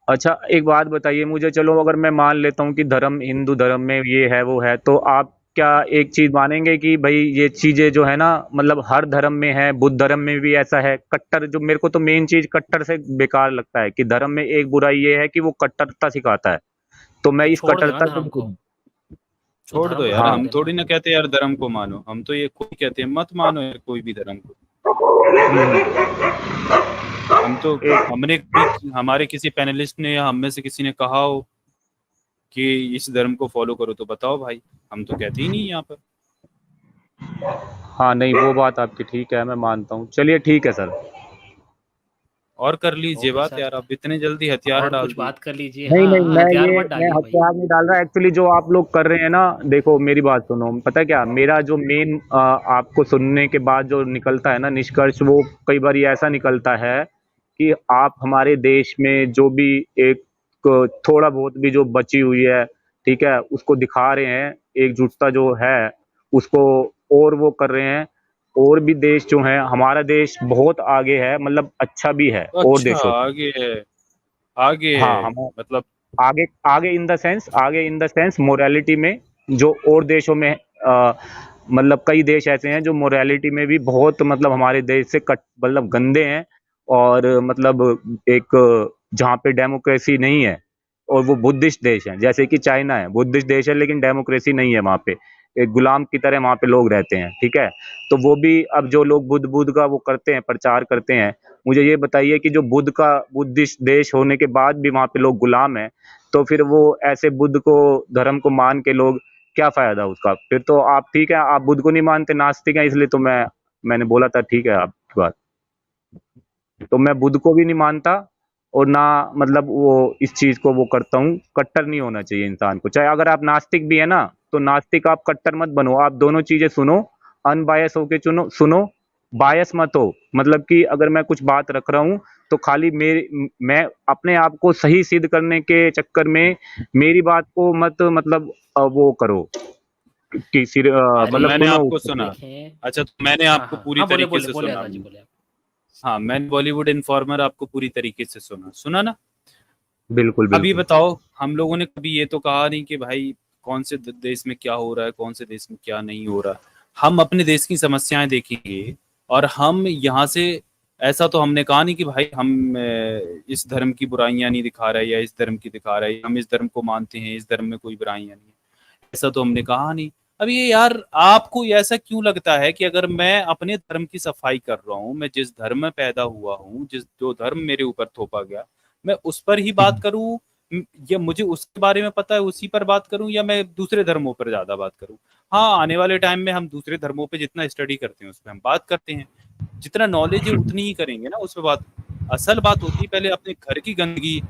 Speaker 2: अच्छा, एक बात बताइए मुझे, चलो अगर मैं मान लेता हूँ कि धर्म, हिंदू धर्म में ये है वो है, तो आप क्या एक चीज मानेंगे कि भाई ये चीजें जो है ना, मतलब हर धर्म में है, बुद्ध धर्म में भी ऐसा है? कट्टर, जो मेरे को तो मेन चीज कट्टर से बेकार लगता है कि धर्म में एक बुराई ये है कि वो कट्टरता सिखाता है, तो मैं
Speaker 3: तो
Speaker 2: इस
Speaker 3: छोड़ दो ना
Speaker 2: कट्टरता से
Speaker 3: धर्म को, तो
Speaker 1: छोड़
Speaker 3: धर्म
Speaker 1: दो
Speaker 3: को
Speaker 1: यार,
Speaker 3: छोड़
Speaker 2: हाँ।
Speaker 1: हम
Speaker 3: देना।
Speaker 1: थोड़ी ना कहते यार धर्म को मानो, हम तो ये कोई कहते हैं मत मानो यार कोई भी धर्म को। हम तो,
Speaker 2: एक,
Speaker 1: हमने भी, हमारे किसी पैनलिस्ट ने या हम में से किसी ने कहा हो कि इस धर्म को फॉलो करो तो बताओ भाई, हम तो कहते ही नहीं यहाँ पर।
Speaker 2: हाँ, नहीं वो बात आपकी ठीक है, मैं मानता हूँ, चलिए ठीक है सर।
Speaker 1: और कर लीजिए
Speaker 3: ओके
Speaker 1: बात
Speaker 3: सर,
Speaker 1: यार, आप इतने जल्दी हथियार
Speaker 3: और
Speaker 1: डाल
Speaker 3: कुछ
Speaker 1: दिए।
Speaker 3: बात कर लीजिए।
Speaker 2: नहीं
Speaker 3: हाँ
Speaker 2: नहीं,
Speaker 3: हाँ, हथियार मत
Speaker 2: मैं
Speaker 3: डालिए भाई।
Speaker 2: हथियार नहीं डाल रहा एक्चुअली, जो आप लोग कर रहे हैं ना, देखो मेरी बात सुनो, पता है क्या मेरा जो मेन आपको सुनने के बाद जो निकलता है ना निष्कर्ष, वो कई बार ये ऐसा निकलता है कि आप हमारे देश में जो भी एक थोड़ा बहुत भी जो बची हुई है, ठीक है, उसको दिखा रहे हैं, एकजुटता जो है उसको, और वो कर रहे हैं। और भी देश जो हैं, हमारा देश बहुत आगे है, मतलब अच्छा भी है और
Speaker 1: अच्छा
Speaker 2: देशों से।
Speaker 1: आगे है, आगे
Speaker 2: हाँ,
Speaker 1: है
Speaker 2: हम
Speaker 1: मतलब।
Speaker 2: आगे, आगे इन द सेंस मोरालिटी में, जो और देशों में मतलब कई देश ऐसे हैं जो मोरालिटी में भी बहुत मतलब हमारे देश से कट मतलब गंदे हैं, और मतलब एक जहाँ पे डेमोक्रेसी नहीं है, और वो बुद्धिस्ट देश हैं, जैसे कि चाइना है, बुद्धिस्ट देश है लेकिन डेमोक्रेसी नहीं है वहाँ पे, एक गुलाम की तरह वहाँ पे लोग रहते हैं, ठीक है। तो वो भी, अब जो लोग बुद्ध बुद्ध का वो करते हैं, प्रचार करते हैं, मुझे ये बताइए कि जो बुद्ध का बुद्धिस्ट देश होने के बाद भी वहाँ पे लोग गुलाम हैं, तो फिर वो ऐसे बुद्ध को, धर्म को मान के लोग, क्या फायदा उसका? फिर तो आप, ठीक है आप बुद्ध को नहीं मानते, नास्तिक हैं, इसलिए तो मैंने बोला था, ठीक है आपकी बात, तो मैं बुद्ध को भी नहीं मानता, और ना मतलब वो इस चीज को वो करता हूँ, कट्टर नहीं होना चाहिए इंसान को, चाहे अगर आप नास्तिक भी है ना, तो नास्तिक आप कट्टर मत बनो, आप दोनों चीजें सुनो, अनबायस होके चुनो सुनो, बायस मत हो, मतलब कि अगर मैं कुछ बात रख रहा हूँ तो खाली मेरी, मैं अपने आप को सही सिद्ध करने के चक्कर में मेरी बात को मत मतलब वो करो कि सिर
Speaker 1: तो
Speaker 3: अरे
Speaker 2: मतलब
Speaker 1: मैंने
Speaker 2: सुनो
Speaker 1: आपको
Speaker 2: उसको।
Speaker 1: सुना।
Speaker 3: देखें।
Speaker 1: अच्छा तो मैंने
Speaker 3: हाँ
Speaker 1: आपको
Speaker 3: हाँ
Speaker 1: पूरी
Speaker 3: हाँ, बोले
Speaker 1: तरीके
Speaker 3: बोले
Speaker 1: से
Speaker 3: बोले
Speaker 1: सुना।
Speaker 3: आकाश जी, बोले आप।
Speaker 1: हाँ, मैंने बॉलीवुड इन्फॉर्मर आपको पूरी तरीके से सुना, सुना ना।
Speaker 2: बिल्कुल
Speaker 1: अभी
Speaker 2: बिल्कुल।
Speaker 1: बताओ, हम लोगों ने कभी ये तो कहा नहीं कि भाई कौन से देश में क्या हो रहा है, कौन से देश में क्या नहीं हो रहा। हम अपने देश की समस्याएं देखेंगे और हम यहाँ से ऐसा तो हमने कहा नहीं कि भाई हम इस धर्म की बुराइयां नहीं दिखा रहे या इस धर्म की दिखा रहे, हम इस धर्म को मानते हैं, इस धर्म में कोई बुराइयां नहीं है, ऐसा तो हमने कहा नहीं। अब ये यार आपको ऐसा क्यों लगता है कि अगर मैं अपने धर्म की सफाई कर रहा हूँ, मैं जिस धर्म में पैदा हुआ हूँ, जिस जो धर्म मेरे ऊपर थोपा गया, मैं उस पर ही बात करूँ, या मुझे उसके बारे में पता है उसी पर बात करूं, या मैं दूसरे धर्मों पर ज्यादा बात करूं? हाँ, आने वाले टाइम में हम दूसरे धर्मों पे जितना स्टडी करते हैं उस पर हम बात करते हैं, जितना नॉलेज है उतनी ही करेंगे ना उस पर बात। असल बात होती है पहले अपने घर की गंदगी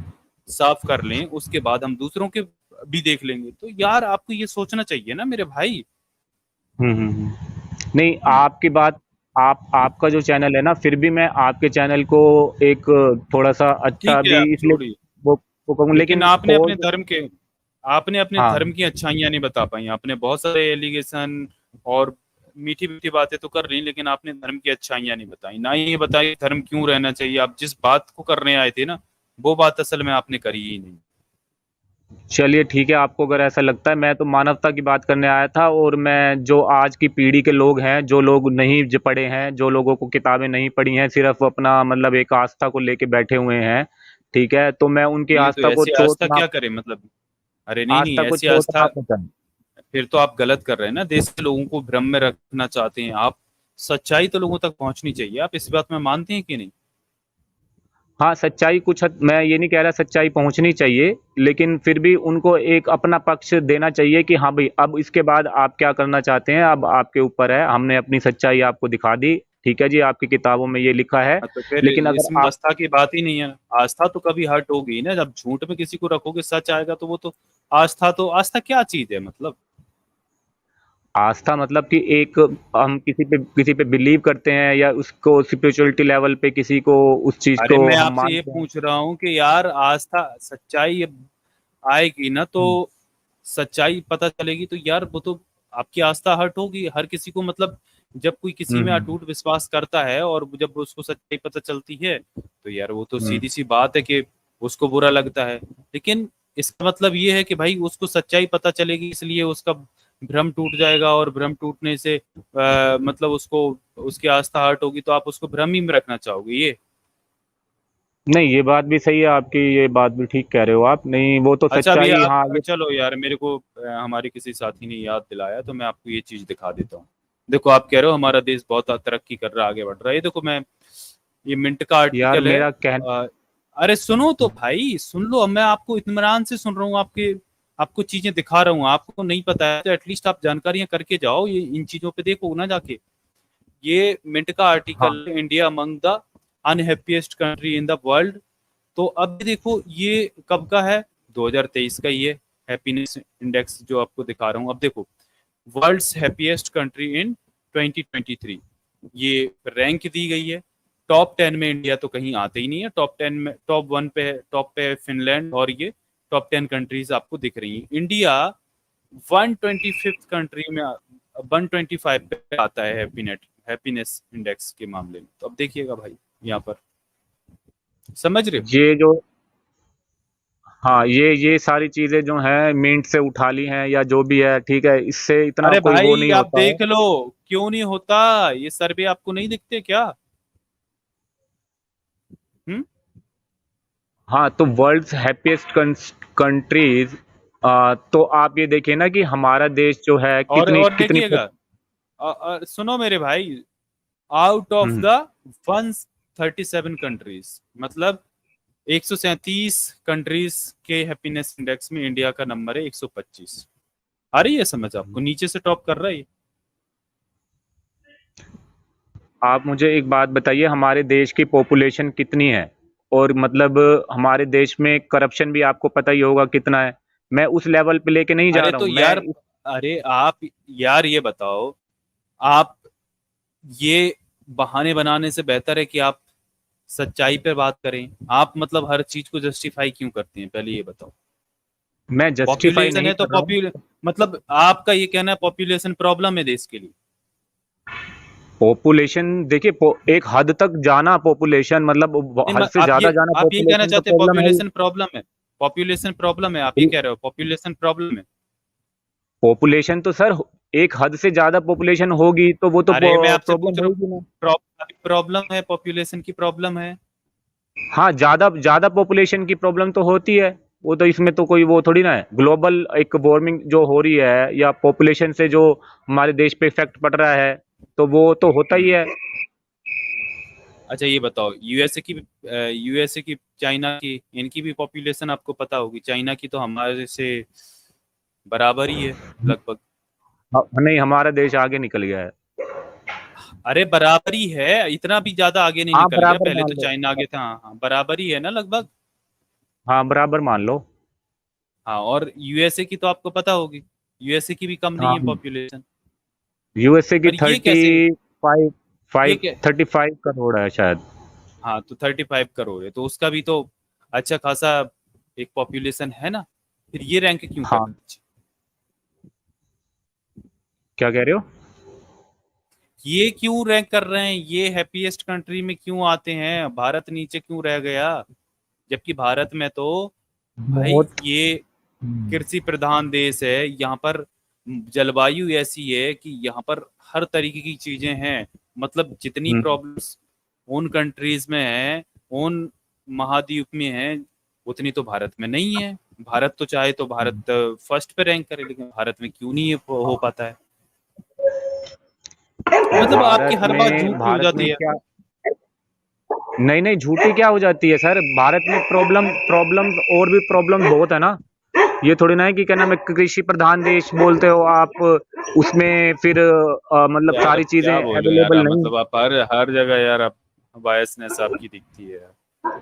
Speaker 1: साफ कर लें, उसके बाद हम दूसरों के भी देख लेंगे। तो यार आपको ये सोचना चाहिए ना मेरे भाई।
Speaker 2: नहीं, आपकी बात, आपका जो चैनल है ना, फिर भी मैं आपके चैनल को एक थोड़ा सा अच्छा
Speaker 1: ठीक है
Speaker 2: भी
Speaker 1: आप
Speaker 2: इसलिए
Speaker 1: छोड़िए,
Speaker 2: वो कहूँ,
Speaker 1: लेकिन
Speaker 2: लेकिन
Speaker 1: आपने अपने
Speaker 2: और
Speaker 1: धर्म के, आपने अपने
Speaker 2: हाँ,
Speaker 1: धर्म की अच्छाइयां नहीं बता पाई, आपने बहुत सारे एलिगेशन और मीठी मीठी बातें तो कर रही, लेकिन आपने धर्म की अच्छाइयां नहीं बताई, ना ही ये बताई धर्म क्यों रहना चाहिए। आप जिस बात को करने आए थे ना, वो बात असल में आपने करी ही नहीं।
Speaker 2: चलिए ठीक है, आपको अगर ऐसा लगता है, मैं तो मानवता की बात करने आया था, और मैं जो आज की पीढ़ी के लोग हैं, जो लोग नहीं पढ़े हैं, जो लोगों को किताबें नहीं पढ़ी हैं, सिर्फ अपना मतलब एक आस्था को लेके बैठे हुए हैं, ठीक है, तो मैं उनकी
Speaker 1: नहीं तो
Speaker 2: आस्था को
Speaker 1: ऐसी
Speaker 2: चोट
Speaker 1: आस्था
Speaker 2: ना,
Speaker 1: क्या करें मतलब? अरे नहीं नहीं,
Speaker 2: आस्था को
Speaker 1: ऐसी
Speaker 2: चोट
Speaker 1: आस्था
Speaker 2: ना पहुंचाएं।
Speaker 1: फिर तो आप गलत कर रहे हैं ना, देश के लोगों को भ्रम में रखना चाहते हैं आप। सच्चाई तो लोगों तक पहुंचनी चाहिए, आप इस बात में मानते हैं कि नहीं?
Speaker 2: हाँ, सच्चाई कुछ हद, मैं ये नहीं कह रहा सच्चाई पहुंचनी चाहिए, लेकिन फिर भी उनको एक अपना पक्ष देना चाहिए कि हाँ भाई, अब इसके बाद आप क्या करना चाहते हैं, अब आपके ऊपर है, हमने अपनी सच्चाई आपको दिखा दी, ठीक है जी, आपकी किताबों में ये लिखा है,
Speaker 1: हाँ, तो फिर
Speaker 2: लेकिन अगर
Speaker 1: इसमें
Speaker 2: आप,
Speaker 1: आस्था की बात ही नहीं है। आस्था तो कभी हर्ट होगी ना, जब झूठ में किसी को रखोगे सच आएगा, तो वो तो आस्था, तो आस्था क्या चीज है मतलब?
Speaker 2: आस्था मतलब कि एक, हम किसी पे बिलीव करते हैं, या उसको स्पिरिचुअलिटी लेवल पे किसी को, उस चीज
Speaker 1: अरे
Speaker 2: को
Speaker 1: मैं
Speaker 2: हम
Speaker 1: आपसे ये
Speaker 2: मानते हैं।
Speaker 1: पूछ रहा हूँ कि यार आस्था सच्चाई आएगी ना, तो
Speaker 2: हम्म,
Speaker 1: सच्चाई पता चलेगी, तो यार वो तो आपकी आस्था हर्ट होगी हर किसी को मतलब। जब कोई किसी में
Speaker 2: हम्म,
Speaker 1: अटूट विश्वास करता है और जब उसको सच्चाई पता चलती है, तो यार वो तो
Speaker 2: हम्म।
Speaker 1: सीधी सी बात है कि उसको बुरा लगता है। लेकिन इसका मतलब ये है कि भाई उसको सच्चाई पता चलेगी इसलिए उसका भ्रम टूट जाएगा, और भ्रम टूटने से मतलब उसको, उसकी आस्था हर्ट होगी, तो आप उसको भ्रम ही में रखना चाहोगे ये?
Speaker 2: नहीं, ये बात भी सही है आपकी, ये बात भी ठीक कह रहे हो आप, नहीं वो तो
Speaker 1: अच्छा भैया
Speaker 2: सच्चाई,
Speaker 1: आप
Speaker 2: हाँ ये।
Speaker 1: चलो यार, मेरे को हमारे किसी साथी ने याद दिलाया, तो मैं आपको ये चीज दिखा देता हूँ। देखो आप कह रहे हो हमारा देश बहुत तरक्की कर रहा है, आगे बढ़ रहा है, ये देखो मैं, ये मिंट का
Speaker 2: यार
Speaker 1: आर्टिकल है।
Speaker 2: मेरा कह
Speaker 1: अरे सुनो तो भाई, सुन लो, अब मैं आपको इत्मीनान से सुन रहा हूँ, आपके आपको चीजें दिखा रहा हूँ, आपको नहीं पता है तो एटलीस्ट आप जानकारियां करके जाओ, ये इन चीजों पे देखो ना जाके। ये मिंट का
Speaker 2: हाँ,
Speaker 1: article, India among the unhappiest country in the world. तो अब देखो ये कब का है, 2023 का ये हैप्पीनेस इंडेक्स जो आपको दिखा रहा हूँ। अब देखो, वर्ल्ड्स हैप्पीएस्ट कंट्री इन 2023, ये रैंक दी गई है। टॉप 10 में इंडिया तो कहीं आते ही नहीं है, टॉप 10 में, टॉप 1 पे है, टॉप पे है फिनलैंड, और ये टॉप 10 कंट्रीज आपको दिख रही हैं। इंडिया 125th कंट्री में 125 पे आता है हैप्पीनेस इंडेक्स के मामले में। तो अब देखिएगा भाई, यहाँ पर समझ रहे हो?
Speaker 2: ये जो, हाँ, ये सारी चीजें जो हैं मिंट से उठा ली हैं, या जो भी है, ठीक है, इससे इतना
Speaker 1: अरे
Speaker 2: कोई वो
Speaker 1: भाई
Speaker 2: नहीं
Speaker 1: आप
Speaker 2: होता है।
Speaker 1: देख लो, क्यों नहीं होता? ये सर्वे आपको नहीं दिखते क्या? हम्म।
Speaker 2: हाँ, तो वर्ल्ड्स हैप्पीएस्ट कंट्रीज, तो आप ये देखिए ना कि हमारा देश जो है कितनी
Speaker 1: और
Speaker 2: कितनी
Speaker 1: देखिएगा, सुनो मेरे भाई, out of
Speaker 2: hmm,
Speaker 1: the 137 countries, मतलब 137 कंट्रीज के हैप्पीनेस इंडेक्स में इंडिया का नंबर है 125। आ रही है समझ आपको? नीचे से टॉप कर रहा है ये।
Speaker 2: आप मुझे एक बात बताइए, हमारे देश की पॉपुलेशन कितनी है, और मतलब हमारे देश में करप्शन भी आपको पता ही होगा कितना है, मैं उस लेवल पे लेके नहीं जा
Speaker 1: अरे
Speaker 2: रहा
Speaker 1: तो
Speaker 2: हूँ मैं
Speaker 1: यार, अरे आप यार ये बताओ, आप ये बहाने बनाने से बेहतर है कि आप सच्चाई पे बात करें। आप मतलब हर चीज को जस्टिफाई क्यों करते हैं, पहले ये बताओ।
Speaker 2: मैं जस्टिफाई
Speaker 1: पॉपुलेशन
Speaker 2: नहीं
Speaker 1: है तो
Speaker 2: कर रहा हूँ।
Speaker 1: मतलब आपका ये कहना है पॉपुलेशन प्रॉब्लम है देश के लिए?
Speaker 2: पॉपुलेशन देखिए, एक हद तक जाना पॉपुलेशन, मतलब
Speaker 1: नहीं,
Speaker 2: हद से ज्यादा जाना
Speaker 1: आप ये कहना
Speaker 2: पॉपुलेशन तो
Speaker 1: चाहते हैं
Speaker 2: प्रॉब्लम है ही।
Speaker 1: पॉपुलेशन प्रॉब्लम है? पॉपुलेशन प्रॉब्लम है, आप ये कह रहे हो पॉपुलेशन प्रॉब्लम है?
Speaker 2: पॉपुलेशन तो सर, एक हद से ज्यादा पॉपुलेशन होगी तो वो तो
Speaker 1: अरे मैं आपसे
Speaker 2: प्रॉब्लम
Speaker 1: पूछ रहा
Speaker 2: होगी ना।
Speaker 1: हूँ, अभी प्रॉब्लम है, पॉपुलेशन की प्रॉब्लम है।
Speaker 2: हाँ, ज्यादा ज्यादा पॉपुलेशन की प्रॉब्लम तो होती है, वो तो इसमें तो कोई वो थोड़ी ना है। ग्लोबल एक वार्मिंग जो हो रही है या पॉपुलेशन से जो हमारे देश पे इफेक्ट पड़ रहा है, तो वो तो होता ही है।
Speaker 1: अच्छा ये बताओ, यूएसए की, चाइना की, इनकी भी पॉपुलेशन आपको पता होगी। चाइना की तो हमारे से बराबर ही है लगभग।
Speaker 2: नहीं, हमारा देश आगे निकल गया है।
Speaker 1: अरे बराबर ही है, इतना भी ज्यादा आगे नहीं
Speaker 2: हाँ,
Speaker 1: निकल गया।
Speaker 2: बराबर
Speaker 1: पहले
Speaker 2: मान
Speaker 1: तो
Speaker 2: लो।
Speaker 1: चाइना आगे था। हाँ हाँ, बराबर ही है ना लगभग।
Speaker 2: हाँ, बराबर मान लो।
Speaker 1: हाँ, और यूएसए की तो आपको पता होगी, यूएसए की भी कम नहीं है
Speaker 2: हाँ,
Speaker 1: पॉपुलेशन।
Speaker 2: यूएसए की
Speaker 1: पर ये
Speaker 2: थर्टी
Speaker 1: कैसे,
Speaker 2: फाइव
Speaker 1: ये
Speaker 2: फाइव
Speaker 1: क्या,
Speaker 2: 35 करोड़ है शायद।
Speaker 1: हाँ तो 35 करोड़ है, तो उसका भी तो अच्छा खासा एक पॉपुलेशन है ना। फिर ये रैंक क्यों कर
Speaker 2: हाँ, क्या कह रहे हो?
Speaker 1: ये क्यों रैंक कर रहे हैं, ये हैप्पीएस्ट कंट्री में क्यों आते हैं, भारत नीचे क्यों रह गया। जबकि भारत में तो भाई
Speaker 2: बहुत।
Speaker 1: ये कृषि प्रधान देश है, यहाँ पर जलवायु ऐसी है कि यहाँ पर हर तरीके की चीजें हैं। मतलब जितनी
Speaker 2: हम्म,
Speaker 1: प्रॉब्लम्स उन कंट्रीज में है, उन महाद्वीप में है, उतनी तो भारत में नहीं है। भारत तो चाहे तो भारत फर्स्ट पे रैंक करे, लेकिन भारत में क्यों नहीं हो पाता है। मतलब आपकी हर बात झूठी हो
Speaker 2: भारत में
Speaker 1: जाती है।
Speaker 2: क्या? नहीं नहीं, झूठी क्या हो जाती है सर? भारत में प्रॉब्लम और भी प्रॉब्लम बहुत है ना। ये थोड़ी ना है कि क्या नाम है, कृषि प्रधान देश बोलते हो आप, उसमें फिर मतलब
Speaker 1: यार
Speaker 2: सारी
Speaker 1: अब
Speaker 2: चीजें
Speaker 1: क्या बोलो यार,
Speaker 2: अवेलेबल नहीं।
Speaker 1: मतलब आप हर हर जगह यार आप बायसनेस आपकी दिखती है यार।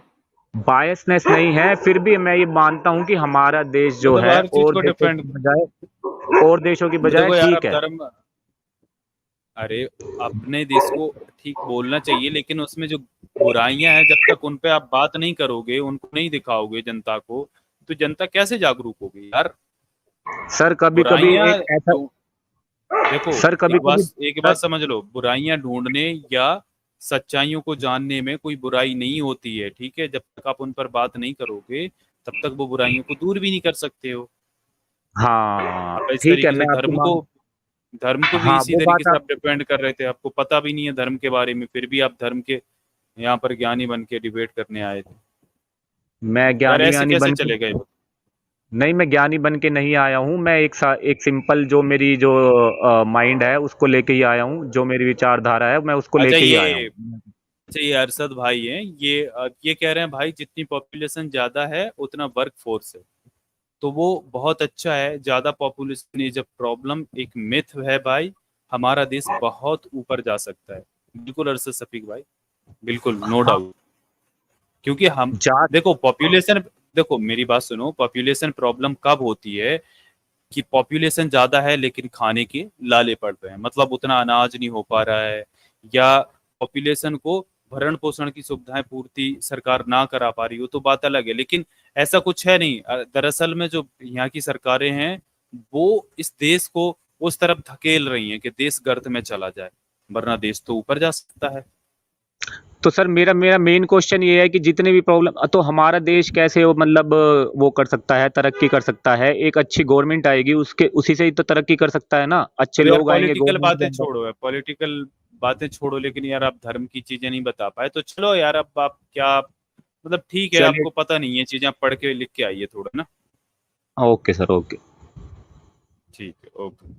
Speaker 2: बायसनेस नहीं है, फिर भी मैं ये मानता हूँ कि हमारा देश जो
Speaker 1: मतलब
Speaker 2: है
Speaker 1: हर चीज
Speaker 2: और
Speaker 1: को
Speaker 2: देशों
Speaker 1: डिपेंड,
Speaker 2: की बजाय, और देशों की बजाय
Speaker 1: देखो यार
Speaker 2: ठीक
Speaker 1: अब
Speaker 2: है।
Speaker 1: धर्म, अरे अपने देश को ठीक बोलना चाहिए, लेकिन उसमें जो बुराइयां हैं जब तक उन पे आप बात नहीं करोगे, उनको नहीं दिखाओगे जनता को, तो जनता कैसे जागरूक होगी यार।
Speaker 2: सर कभी कभी
Speaker 1: बुराइयां
Speaker 2: एक ऐसा,
Speaker 1: देखो,
Speaker 2: सर कभी कभी
Speaker 1: एक
Speaker 2: सर,
Speaker 1: बात समझ लो, बुराइयां ढूंढने या सच्चाइयों को जानने में कोई बुराई नहीं होती है, ठीक है। जब तक आप उन पर बात नहीं करोगे, तब तक वो बुराइयों को दूर भी नहीं कर सकते हो।
Speaker 2: हाँ
Speaker 1: आप इस
Speaker 2: ठीक है,
Speaker 1: तरीके से
Speaker 2: मैं आपकी मान,
Speaker 1: धर्म को भी
Speaker 2: हाँ
Speaker 1: इसी
Speaker 2: वो
Speaker 1: तरीके
Speaker 2: बात
Speaker 1: से
Speaker 2: आप,
Speaker 1: आप डिपेंड कर रहे थे। आपको पता भी नहीं है धर्म के बारे में, फिर भी आप धर्म के यहाँ पर ज्ञानी बन के डिबेट करने आए थे।
Speaker 2: मैं
Speaker 1: यार
Speaker 2: ज्ञानी
Speaker 1: ऐसे
Speaker 2: व्यानी
Speaker 1: कैसे
Speaker 2: बन के,
Speaker 1: चलेगा ये।
Speaker 2: नहीं मैं ज्ञानी बन के नहीं आया हूँ। मैं एक सिंपल जो मेरी जो माइंड है उसको लेके ही आया हूँ, जो मेरी विचारधारा है मैं उसको
Speaker 1: अच्छा
Speaker 2: लेके ही
Speaker 1: ये
Speaker 2: आया हूँ।
Speaker 1: अच्छा ये अरशद भाई हैं, ये कह रहे हैं भाई जितनी पॉपुलेशन ज्यादा है उतना वर्क फोर्स है। तो वो बहुत अच्छा है, ज्यादा पॉपुलेशन इज अ प्रॉब्लम, एक मिथ है भाई। हमारा देश बहुत ऊपर जा सकता है। बिल्कुल अरशद शफीक भाई, बिल्कुल नो
Speaker 2: हाँ,
Speaker 1: डाउट। क्योंकि हम,
Speaker 2: जात,
Speaker 1: देखो पॉपुलेशन, देखो मेरी बात सुनो, पॉपुलेशन प्रॉब्लम कब होती है कि पॉपुलेशन ज्यादा है लेकिन खाने के लाले पड़ रहे हैं, मतलब उतना अनाज नहीं हो पा रहा है, या पॉपुलेशन को भरण पोषण की सुविधाएं पूर्ति सरकार ना करा पा रही हो, तो बात अलग है। लेकिन ऐसा कुछ है नहीं। दरअसल में जो यहाँ की सरकारें हैं, वो इस देश को उस तरफ धकेल रही हैं कि देश गर्त में चला जाए, वरना देश तो ऊपर जा सकता है।
Speaker 2: तो सर मेरा मेरा मेन क्वेश्चन ये है कि जितने भी प्रॉब्लम, तो हमारा देश कैसे वो मतलब वो कर सकता है, तरक्की कर सकता है? एक अच्छी गवर्नमेंट आएगी, उसके उसी से ही तो तरक्की कर सकता है ना, अच्छे
Speaker 1: अब यार
Speaker 2: लोग आएंगे
Speaker 1: पॉलिटिकल
Speaker 2: गवर्नमेंट के
Speaker 1: बातें
Speaker 2: अंदर।
Speaker 1: छोड़ो, यार पॉलिटिकल बातें छोड़ो, लेकिन यार आप धर्म की चीजें नहीं बता पाए तो चलो यार, अब आप क्या, मतलब ठीक है,
Speaker 2: चलिए,
Speaker 1: आपको पता नहीं है चीजें, आप पढ़ के लिख के आइए थोड़ा ना।
Speaker 2: Okay sir, okay.
Speaker 1: ठीक है, ओके।